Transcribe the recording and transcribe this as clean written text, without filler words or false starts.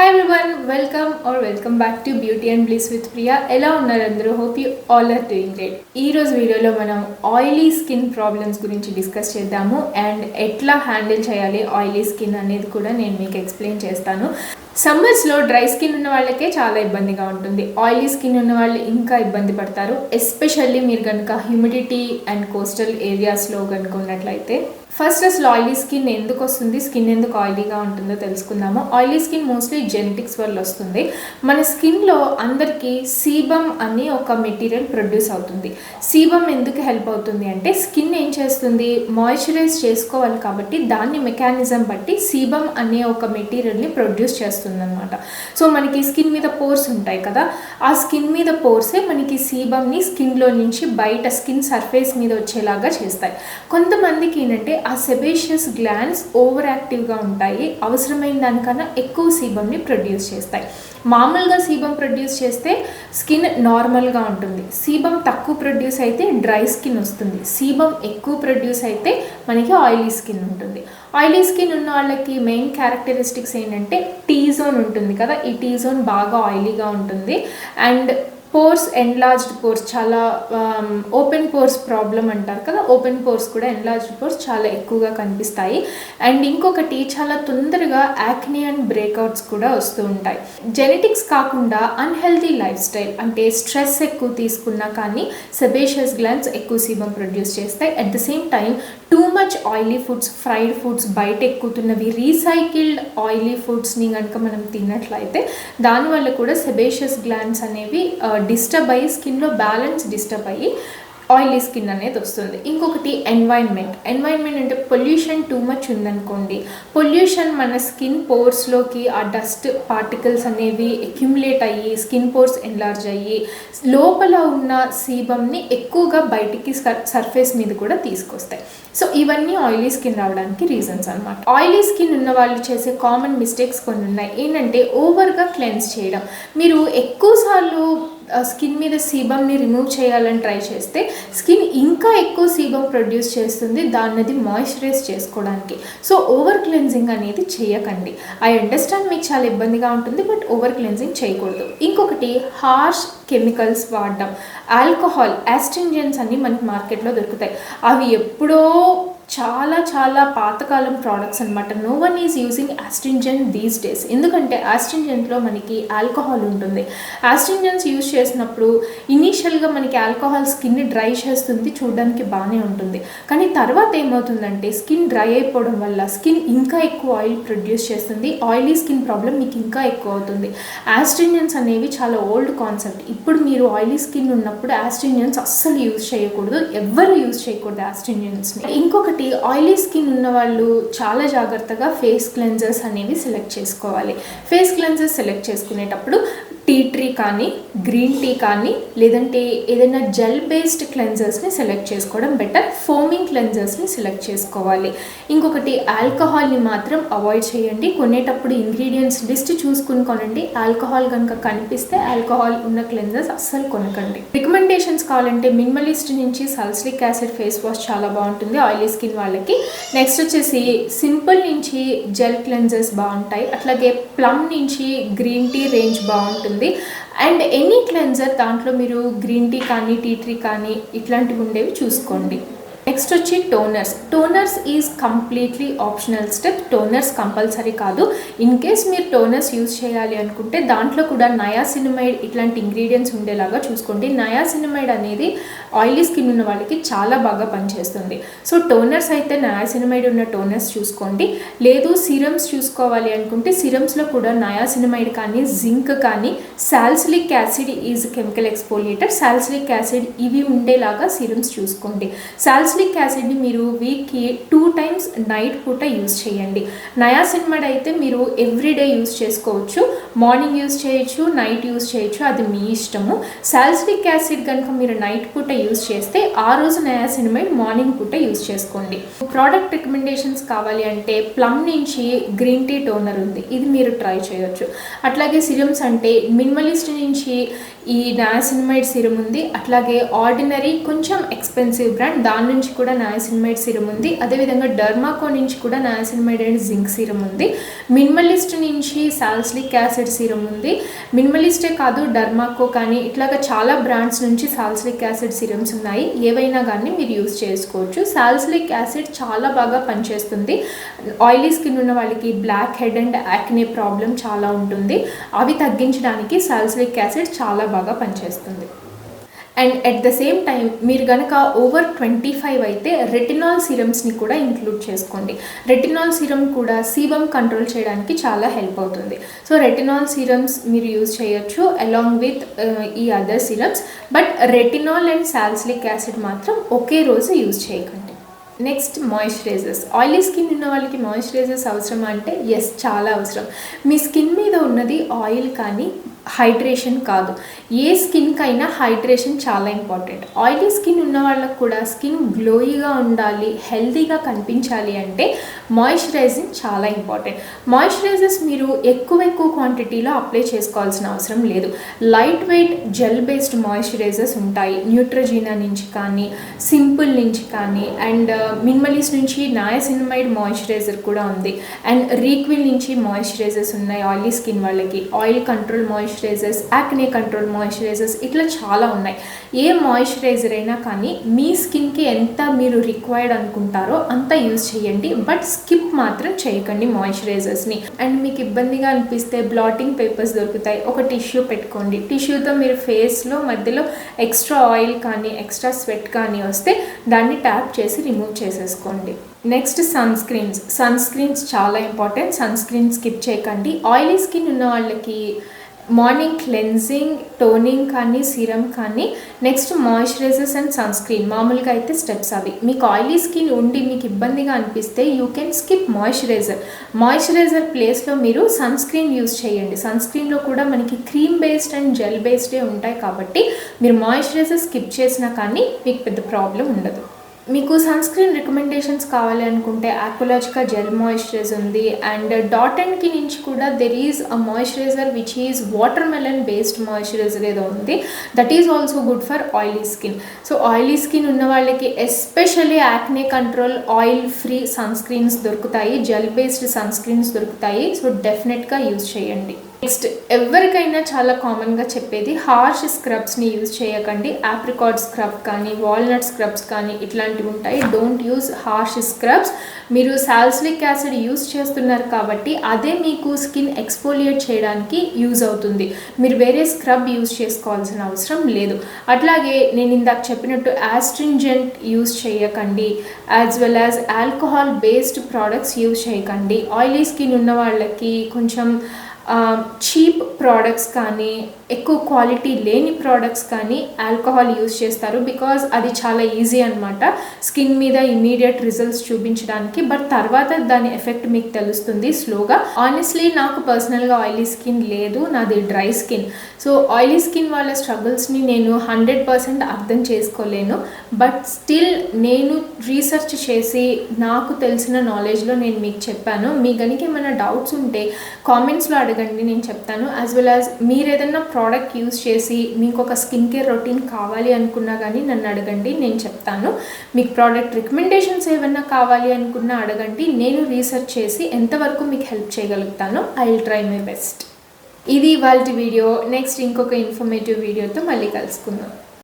Hi everyone, welcome back to Beauty and Bliss with Priya. ఎలా ఉన్నారు అందరూ? Hope you all are doing great. ఈ రోజు వీడియోలో మనం ఆయిలీ స్కిన్ ప్రాబ్లమ్స్ గురించి డిస్కస్ చేద్దాము అండ్ ఎట్లా హ్యాండిల్ చేయాలి ఆయిలీ స్కిన్ అనేది కూడా నేను మీకు ఎక్స్ప్లెయిన్ చేస్తాను. సమ్మర్స్లో డ్రై స్కిన్ ఉన్న వాళ్ళకే చాలా ఇబ్బందిగా ఉంటుంది. ఆయిలీ స్కిన్ ఉన్న వాళ్ళు ఇంకా ఇబ్బంది పడతారు. ఎస్పెషల్లీ మీరు కనుక హ్యూమిడిటీ అండ్ కోస్టల్ ఏరియాస్లో కనుక ఉన్నట్లయితే. ఫస్ట్ అసలు ఆయిలీ స్కిన్ ఎందుకు వస్తుంది, స్కిన్ ఎందుకు ఆయిలీగా ఉంటుందో తెలుసుకుందాము. ఆయిలీ స్కిన్ మోస్ట్లీ జెనెటిక్స్ వల్ల వస్తుంది. మన స్కిన్లో అందరికీ సీబమ్ అని ఒక మెటీరియల్ ప్రొడ్యూస్ అవుతుంది. సీబమ్ ఎందుకు హెల్ప్ అవుతుంది అంటే స్కిన్ ఏం చేస్తుంది, మాయిశ్చరైజ్ చేసుకోవాలి కాబట్టి దాన్ని మెకానిజం బట్టి సీబమ్ అనే ఒక మెటీరియల్ని ప్రొడ్యూస్ చేస్తుంది అనమాట. సో మనకి స్కిన్ మీద పోర్స్ ఉంటాయి కదా, ఆ స్కిన్ మీద పోర్సే మనకి సీబమ్ని స్కిన్లో నుంచి బయట స్కిన్ సర్ఫేస్ మీద వచ్చేలాగా చేస్తాయి. కొంతమందికి ఏంటంటే ఆ సెబేషియస్ గ్లాండ్స్ ఓవర్ యాక్టివ్గా ఉంటాయి, అవసరమైన దానికన్నా ఎక్కువ సీబమ్ని ప్రొడ్యూస్ చేస్తాయి. మామూలుగా సీబమ్ ప్రొడ్యూస్ చేస్తే స్కిన్ నార్మల్గా ఉంటుంది. సీబమ్ తక్కువ ప్రొడ్యూస్ అయితే డ్రై స్కిన్ వస్తుంది. సీబమ్ ఎక్కువ ప్రొడ్యూస్ అయితే మనకి ఆయిలీ స్కిన్ ఉంటుంది. ఆయిలీ స్కిన్ ఉన్న వాళ్ళకి మెయిన్ క్యారెక్టరిస్టిక్స్ ఏంటంటే టీ జోన్ ఉంటుంది కదా, ఈ టీ జోన్ బాగా ఆయిలీగా ఉంటుంది అండ్ పోర్స్, ఎన్లార్జ్డ్ పోర్స్, చాలా ఓపెన్ పోర్స్ ప్రాబ్లం అంటారు కదా, ఓపెన్ పోర్స్ కూడా ఎన్లార్జ్డ్ పోర్స్ చాలా ఎక్కువగా కనిపిస్తాయి. అండ్ ఇంకొకటి చాలా తొందరగా యాక్నే అండ్ బ్రేక్అవుట్స్ కూడా వస్తూ ఉంటాయి. జెనెటిక్స్ కాకుండా అన్హెల్తీ లైఫ్ స్టైల్ అంటే స్ట్రెస్ ఎక్కువ తీసుకున్నా కానీ సెబేషియస్ గ్లాండ్స్ ఎక్కువ సీబమ్ ప్రొడ్యూస్ చేస్తాయి. At the same time too much oily foods, fried foods, బయట ఎక్కుతున్నవి, రీసైకిల్డ్ ఆయిలీ ఫుడ్స్ని కనుక మనం తిన్నట్లయితే దానివల్ల కూడా సెబేషియస్ గ్లాండ్స్ అనేవి డిస్టర్బ్ అయ్యి స్కిన్లో బ్యాలెన్స్ డిస్టర్బ్ అయ్యి ఆయిలీ స్కిన్ అనేది వస్తుంది. ఇంకొకటి ఎన్వైర్న్మెంట్ అంటే పొల్యూషన్ టూ మచ్ ఉందనుకోండి, పొల్యూషన్ మన స్కిన్ పోర్స్లోకి ఆ డస్ట్ పార్టికల్స్ అనేవి అక్యుములేట్ అయ్యి స్కిన్ పోర్స్ ఎన్లార్జ్ అయ్యి లోపల ఉన్న సీబమ్ని ఎక్కువగా బయటికి సర్ఫేస్ మీద కూడా తీసుకొస్తాయి. సో ఇవన్నీ ఆయిలీ స్కిన్ రావడానికి రీజన్స్ అనమాట. ఆయిలీ స్కిన్ ఉన్న వాళ్ళు చేసే కామన్ మిస్టేక్స్ కొన్ని ఉన్నాయి. ఏంటంటే ఓవర్గా క్లెన్స్ చేయడం. మీరు ఎక్కువసార్లు స్కిన్ మీద సీబమ్ని రిమూవ్ చేయాలని ట్రై చేస్తే స్కిన్ ఇంకా ఎక్కువ సీబమ్ ప్రొడ్యూస్ చేస్తుంది దాన్ని మాయిశ్చరైజ్ చేసుకోవడానికి. సో ఓవర్ క్లెన్జింగ్ అనేది చేయకండి. ఐ అండర్స్టాండ్ మీకు చాలా ఇబ్బందిగా ఉంటుంది, బట్ ఓవర్ క్లెన్జింగ్ చేయకూడదు. ఇంకొకటి హార్ష్ కెమికల్స్ వాడడం, ఆల్కహాల్, యాస్ట్రింజెంట్స్ అన్నీ మనకి మార్కెట్లో దొరుకుతాయి. అవి ఎప్పుడో చాలా పాతకాలం ప్రోడక్ట్స్ అనమాట. No one is using astringent these days. ఎందుకంటే యాస్ట్రింజెంట్లో మనకి ఆల్కహాల్ ఉంటుంది. యాస్ట్రింజెంట్స్ యూజ్ చేసినప్పుడు ఇనీషియల్గా మనకి ఆల్కహాల్ స్కిన్ని డ్రై చేస్తుంది, చూడడానికి బాగానే ఉంటుంది. కానీ తర్వాత ఏమవుతుందంటే స్కిన్ డ్రై అయిపోవడం వల్ల స్కిన్ ఇంకా ఎక్కువ ఆయిల్ ప్రొడ్యూస్ చేస్తుంది. ఆయిలీ స్కిన్ ప్రాబ్లం మీకు ఇంకా ఎక్కువ అవుతుంది. యాస్ట్రింజెంట్స్ అనేవి చాలా ఓల్డ్ కాన్సెప్ట్. ఇప్పుడు మీరు ఆయిలీ స్కిన్ ఉన్నప్పుడు యాస్ట్రింజెంట్స్ అస్సలు యూజ్ చేయకూడదు, ఎవ్వరు యూజ్ చేయకూడదు యాస్ట్రింజెంట్స్ని. ఇంకొకటి ఆయిలీ స్కిన్ ఉన్న వాళ్ళు చాలా జాగ్రత్తగా ఫేస్ క్లెన్జర్స్ అనేవి సెలెక్ట్ చేసుకోవాలి. ఫేస్ క్లెన్జర్స్ సెలెక్ట్ చేసుకునేటప్పుడు టీ ట్రీ కానీ, గ్రీన్ టీ కానీ, లేదంటే ఏదైనా జెల్ బేస్డ్ క్లెన్జర్స్ని సెలెక్ట్ చేసుకోవడం బెటర్. ఫోమింగ్ క్లెన్జర్స్ని సెలెక్ట్ చేసుకోవాలి. ఇంకొకటి ఆల్కహాల్ని మాత్రం అవాయిడ్ చేయండి. కొనేటప్పుడు ఇంగ్రీడియంట్స్ లిస్ట్ చూసుకుని కొనండి. ఆల్కహాల్ కనుక కనిపిస్తే ఆల్కహాల్ ఉన్న క్లెన్జర్స్ అస్సలు కొనకండి. రికమెండేషన్స్ కావాలంటే మినిమలిస్ట్ నుంచి సాల్సిలిక్ యాసిడ్ ఫేస్ వాష్ చాలా బాగుంటుంది ఆయిలీ స్కిన్ వాళ్ళకి. నెక్స్ట్ వచ్చేసి సింపుల్ నుంచి జెల్ క్లెన్జర్స్ బాగుంటాయి. అట్లాగే ప్లమ్ నుంచి గ్రీన్ టీ రేంజ్ బాగుంటుంది. అండ్ ఎనీ క్లెన్జర్ దాంట్లో మీరు గ్రీన్ టీ కానీ, టీ ట్రీ కానీ ఇట్లాంటివి ఉండేవి చూసుకోండి. నెక్స్ట్ వచ్చి toners is completely optional step. Toners compulsory కాదు. ఇన్ కేస్ మీరు టోనర్స్ యూజ్ చేయాలి అనుకుంటే దాంట్లో కూడా నయాసినమైడ్ ఇట్లాంటి ఇంగ్రీడియంట్స్ ఉండేలాగా చూసుకోండి. నయాసినమైడ్ అనేది ఆయిలీ స్కిన్ ఉన్న వాళ్ళకి చాలా బాగా పనిచేస్తుంది. సో టోనర్స్ అయితే నయాసినమైడ్ ఉన్న టోనర్స్ చూసుకోండి. లేదు సిరమ్స్ చూసుకోవాలి అనుకుంటే సిరమ్స్లో కూడా నయాసినమైడ్ కానీ, జింక్ కానీ, salicylic acid is chemical exfoliator, salicylic acid ఇవి ఉండేలాగా సిరమ్స్ చూసుకోండి. సాల్సిలిక్ యాసిడ్ని మీరు వీక్కి 2 times నైట్ పూట యూజ్ చేయండి. నయాసినమైడ్ అయితే మీరు ఎవ్రీడే యూజ్ చేసుకోవచ్చు. మార్నింగ్ యూజ్ చేయొచ్చు, నైట్ యూజ్ చేయొచ్చు, అది మీ ఇష్టము. సాల్సిలిక్ యాసిడ్ కనుక మీరు నైట్ పూట యూజ్ చేస్తే ఆ రోజు నయాసినమైడ్ మార్నింగ్ పూట యూజ్ చేసుకోండి. ప్రోడక్ట్ రికమెండేషన్స్ కావాలి అంటే ప్లమ్ నుంచి గ్రీన్ టీ టోనర్ ఉంది, ఇది మీరు ట్రై చేయొచ్చు. అట్లాగే సిరమ్స్ అంటే మినిమలిస్ట్ నుంచి ఈ నయాసినమైడ్ సిరమ్ ఉంది. అట్లాగే ఆర్డినరీ కొంచెం ఎక్స్పెన్సివ్ బ్రాండ్, దాని నుంచి కూడా నయాసినమైడ్ సీరం ఉంది. అదేవిధంగా డర్మాకో నుంచి కూడా నయాసినమైడ్ అండ్ జింక్ సీరం ఉంది. మినిమలిస్ట్ నుంచి సాల్సిలిక్ యాసిడ్ సీరం ఉంది. మినిమలిస్టే కాదు, డర్మాకో కానీ ఇట్లాగా చాలా బ్రాండ్స్ నుంచి సాల్సిలిక్ యాసిడ్ సీరమ్స్ ఉన్నాయి. ఏవైనా కానీ మీరు యూజ్ చేసుకోవచ్చు. సాల్సిలిక్ యాసిడ్ చాలా బాగా పనిచేస్తుంది. ఆయిలీ స్కిన్ ఉన్న వాళ్ళకి blackhead and acne problem చాలా ఉంటుంది. అవి తగ్గించడానికి సాల్సిలిక్ యాసిడ్ చాలా బాగా పనిచేస్తుంది. And at the same time మీరు కనుక ఓవర్ 25 అయితే రెటినాల్ సీరమ్స్ని కూడా ఇంక్లూడ్ చేసుకోండి. రెటినాల్ సీరం కూడా సీబమ్ కంట్రోల్ చేయడానికి చాలా హెల్ప్ అవుతుంది. సో రెటినాల్ సీరమ్స్ మీరు యూజ్ చేయొచ్చు అలాంగ్ విత్ ఈ other serums. But retinol and salicylic acid మాత్రం ఒకే రోజు యూజ్ చేయకండి. Next moisturisers. ఆయిలీ స్కిన్ ఉన్న వాళ్ళకి మాయిశ్చరైజర్స్ అవసరమా అంటే ఎస్, చాలా అవసరం. మీ స్కిన్ మీద ఉన్నది ఆయిల్ కానీ హైడ్రేషన్ కాదు. ఏ స్కిన్కైనా హైడ్రేషన్ చాలా ఇంపార్టెంట్. ఆయిలీ స్కిన్ ఉన్న వాళ్ళకు కూడా స్కిన్ గ్లోయిగా ఉండాలి, హెల్తీగా కనిపించాలి అంటే మాయిశ్చరైజింగ్ చాలా ఇంపార్టెంట్. మాయిశ్చరైజర్స్ మీరు ఎక్కువ క్వాంటిటీలో అప్లై చేసుకోవాల్సిన అవసరం లేదు. Lightweight gel based moisturisers ఉంటాయి. న్యూట్రజీనా నుంచి కానీ, సింపుల్ నుంచి కానీ, అండ్ మినిమలిస్ట్ నుంచి నయాసినమైడ్ మాయిశ్చరైజర్ కూడా ఉంది. అండ్ రీక్విల్ నుంచి మాయిశ్చరైజర్స్ ఉన్నాయి ఆయిలీ స్కిన్ వాళ్ళకి. Oil control moisturisers, acne control moisturisers, ఇట్లా చాలా ఉన్నాయి. ఏ మాయిశ్చరైజర్ అయినా కానీ మీ స్కిన్కి ఎంత మీరు రిక్వైర్డ్ అనుకుంటారో అంత యూజ్ చేయండి. బట్ స్కిప్ మాత్రం చేయకండి మాయిశ్చరైజర్స్ని. అండ్ మీకు ఇబ్బందిగా అనిపిస్తే బ్లాటింగ్ పేపర్స్ దొరుకుతాయి, ఒక టిష్యూ పెట్టుకోండి. టిష్యూతో మీరు ఫేస్లో మధ్యలో ఎక్స్ట్రా ఆయిల్ కానీ ఎక్స్ట్రా స్వెట్ కానీ వస్తే దాన్ని ట్యాప్ చేసి రిమూవ్ చేసేసుకోండి. నెక్స్ట్ సన్ స్క్రీన్స్ చాలా ఇంపార్టెంట్. సన్ స్క్రీన్ స్కిప్ చేయకండి. ఆయిలీ స్కిన్ ఉన్న వాళ్ళకి మార్నింగ్ క్లెన్జింగ్, టోనింగ్ కానీ సీరం కానీ, next moisturisers and sunscreen. మామూలుగా అయితే స్టెప్స్ అవి. మీకు ఆయిలీ స్కిన్ ఉండి మీకు ఇబ్బందిగా అనిపిస్తే యూ కెన్ స్కిప్ మాయిశ్చరైజర్ ప్లేస్లో మీరు సన్ స్క్రీన్ యూజ్ చేయండి. సన్ స్క్రీన్లో కూడా మనకి క్రీమ్ బేస్డ్ అండ్ జెల్ బేస్డే ఉంటాయి కాబట్టి మీరు మాయిశ్చరైజర్ స్కిప్ చేసినా కానీ మీకు పెద్ద ప్రాబ్లం ఉండదు. మీకు సన్ స్క్రీన్ రికమెండేషన్స్ కావాలి అనుకుంటే ఆక్వాలాజికా జెల్ మాయిశ్చరైజర్ ఉంది. అండ్ డాట్ అండ్ కి నుంచి కూడా there is a moisturiser which is watermelon based moisturiser ఏదో ఉంది. That is also good for oily skin. So oily skin ఉన్న వాళ్ళకి especially acne control oil free sunscreens దొరుకుతాయి, gel based sunscreens దొరుకుతాయి. So డెఫినెట్గా use చేయండి. Next ఎవరికైనా చాలా కామన్గా చెప్పేది హార్ష్ స్క్రబ్స్ని యూజ్ చేయకండి. ఆప్రికాట్ స్క్రబ్ కానీ, వాల్నట్ స్క్రబ్స్ కానీ ఇట్లాంటివి ఉంటాయి. Don't use harsh scrubs. మీరు సాల్సిలిక్ యాసిడ్ యూజ్ చేస్తున్నారు కాబట్టి అదే మీకు స్కిన్ ఎక్స్ఫోలియేట్ చేయడానికి యూజ్ అవుతుంది. మీరు వేరే స్క్రబ్ యూజ్ చేసుకోవాల్సిన అవసరం లేదు. అట్లాగే నేను ఇందాక చెప్పినట్టు యాస్ట్రింజెంట్ యూజ్ చేయకండి, as well as alcohol based products use చేయకండి. ఆయిలీ స్కిన్ ఉన్న వాళ్ళకి కొంచెం చీప్ ప్రోడక్ట్స్ కానీ, ఎక్కువ క్వాలిటీ లేని ప్రోడక్ట్స్ కానీ ఆల్కహాల్ యూజ్ చేస్తారు. బికాజ్ అది చాలా ఈజీ అనమాట స్కిన్ మీద ఇమీడియట్ రిజల్ట్స్ చూపించడానికి. బట్ తర్వాత దాని ఎఫెక్ట్ మీకు తెలుస్తుంది స్లోగా. ఆనెస్ట్లీ నాకు పర్సనల్గా ఆయిలీ స్కిన్ లేదు, నాది dry skin. So oily skin వాళ్ళ స్ట్రగుల్స్ని నేను 100% అర్థం చేసుకోలేను. బట్ స్టిల్ నేను రీసెర్చ్ చేసి నాకు తెలిసిన నాలెడ్జ్లో నేను మీకు చెప్పాను. మీ కనుక ఏమైనా డౌట్స్ ఉంటే కామెంట్స్లో అడగండి, నేను చెప్తాను. యాజ్ వెల్ యాజ్ మీరు ఏదైనా ప్రోడక్ట్ యూజ్ చేసి మీకు ఒక స్కిన్ కేర్ రొటీన్ కావాలి అనుకున్నా కానీ నన్ను అడగండి, నేను చెప్తాను. మీకు ప్రోడక్ట్ రికమెండేషన్స్ ఏమైనా కావాలి అనుకున్నా అడగండి, నేను రీసెర్చ్ చేసి ఎంతవరకు మీకు హెల్ప్ చేయగలుగుతానో I will try my best. ఇది ఇవాల్టి వీడియో. నెక్స్ట్ ఇంకొక ఇన్ఫర్మేటివ్ వీడియోతో మళ్ళీ కలుసుకుందాం.